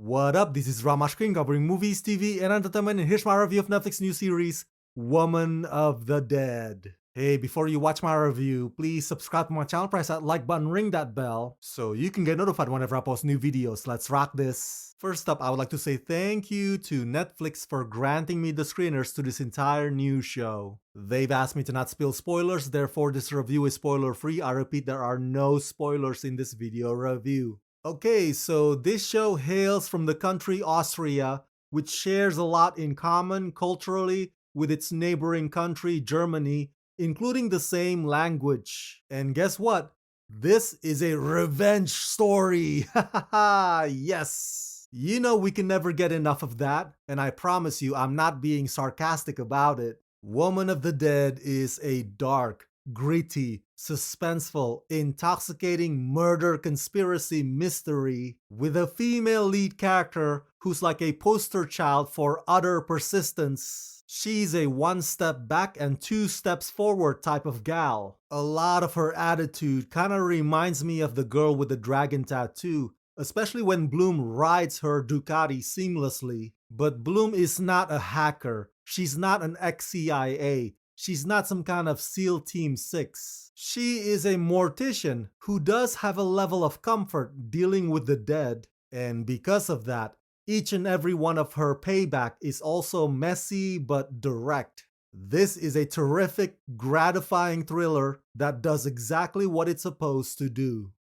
What up? This is Ramashkin covering movies, TV, and entertainment, and here's my review of Netflix new series, Woman of the Dead. Hey, before you watch my review, please subscribe to my channel, press that like button, ring that bell, so you can get notified whenever I post new videos. Let's rock this. First up, I would like to say thank you to Netflix for granting me the screeners to this entire new show. They've asked me to not spill spoilers, therefore this review is spoiler free. I repeat, there are no spoilers in this video review. Okay, so this show hails from the country Austria, which shares a lot in common culturally with its neighboring country Germany, including the same language. And guess what? This is a revenge story. Yes. You know we can never get enough of that, and I promise you I'm not being sarcastic about it. Woman of the Dead is a dark, gritty, suspenseful, intoxicating murder conspiracy mystery with a female lead character who's like a poster child for utter persistence. She's a one step back and two steps forward type of gal. A lot of her attitude kinda reminds me of the girl with the dragon tattoo, especially when Bloom rides her Ducati seamlessly. But Bloom is not a hacker. She's not an ex-CIA. She's not some kind of SEAL Team 6. She is a mortician who does have a level of comfort dealing with the dead, and because of that, each and every one of her payback is also messy but direct. This is a terrific, gratifying thriller that does exactly what it's supposed to do.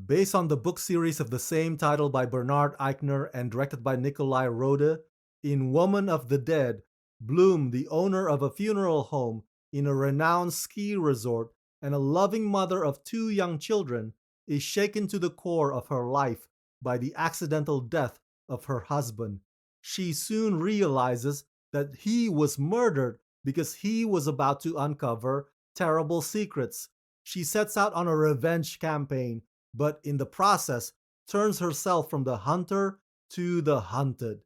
Based on the book series of the same title by Bernard Eichner and directed by Nikolai Rode, in Woman of the Dead, Bloom, the owner of a funeral home in a renowned ski resort and a loving mother of two young children, is shaken to the core of her life by the accidental death of her husband. She soon realizes that he was murdered because he was about to uncover terrible secrets. She sets out on a revenge campaign, but in the process turns herself from the hunter to the hunted.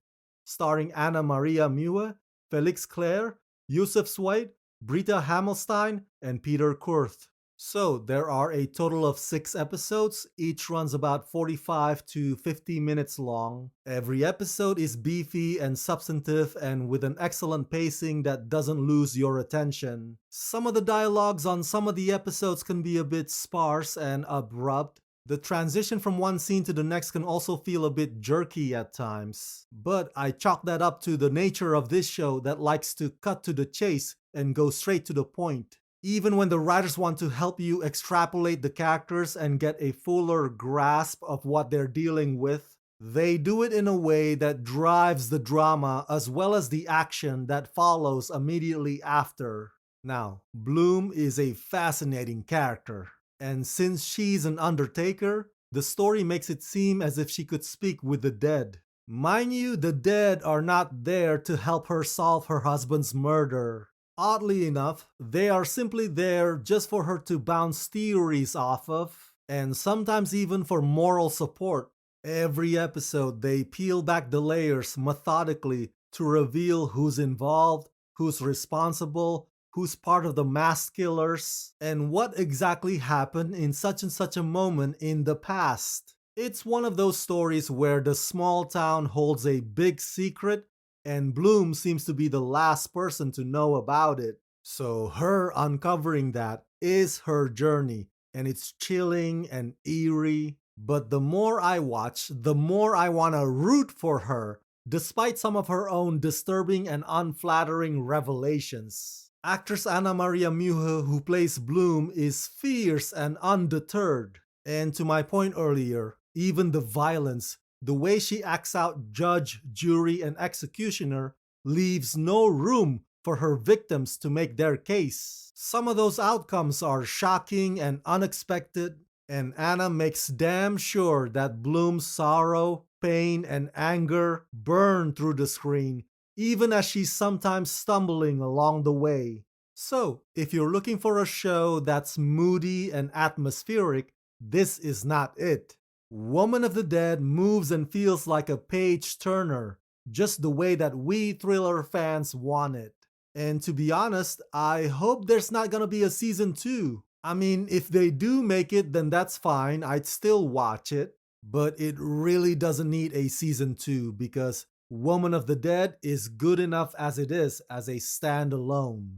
Starring Anna Maria Mue, Felix Clare, Yusuf Swade, Britta Hamelstein, and Peter Kurth. So there are a total of 6 episodes, each runs about 45 to 50 minutes long. Every episode is beefy and substantive and with an excellent pacing that doesn't lose your attention. Some of the dialogues on some of the episodes can be a bit sparse and abrupt. The transition from one scene to the next can also feel a bit jerky at times. But I chalk that up to the nature of this show that likes to cut to the chase and go straight to the point. Even when the writers want to help you extrapolate the characters and get a fuller grasp of what they're dealing with, they do it in a way that drives the drama as well as the action that follows immediately after. Now, Bloom is a fascinating character. And since she's an undertaker, the story makes it seem as if she could speak with the dead. Mind you, the dead are not there to help her solve her husband's murder. Oddly enough, they are simply there just for her to bounce theories off of, and sometimes even for moral support. Every episode, they peel back the layers methodically to reveal who's involved, who's responsible, who's part of the mass killers, and what exactly happened in such and such a moment in the past. It's one of those stories where the small town holds a big secret, and Bloom seems to be the last person to know about it. So her uncovering that is her journey, and it's chilling and eerie. But the more I watch, the more I want to root for her, despite some of her own disturbing and unflattering revelations. Actress Anna Maria Mue, who plays Bloom, is fierce and undeterred. And to my point earlier, even the violence, the way she acts out judge, jury, and executioner, leaves no room for her victims to make their case. Some of those outcomes are shocking and unexpected, and Anna makes damn sure that Bloom's sorrow, pain, and anger burn through the screen, even as she's sometimes stumbling along the way. So, if you're looking for a show that's moody and atmospheric, this is not it. Woman of the Dead moves and feels like a page turner, just the way that we thriller fans want it. And to be honest, I hope there's not gonna be a season 2. I mean, if they do make it, then that's fine, I'd still watch it. but it really doesn't need a season 2 because Woman of the Dead is good enough as it is as a standalone.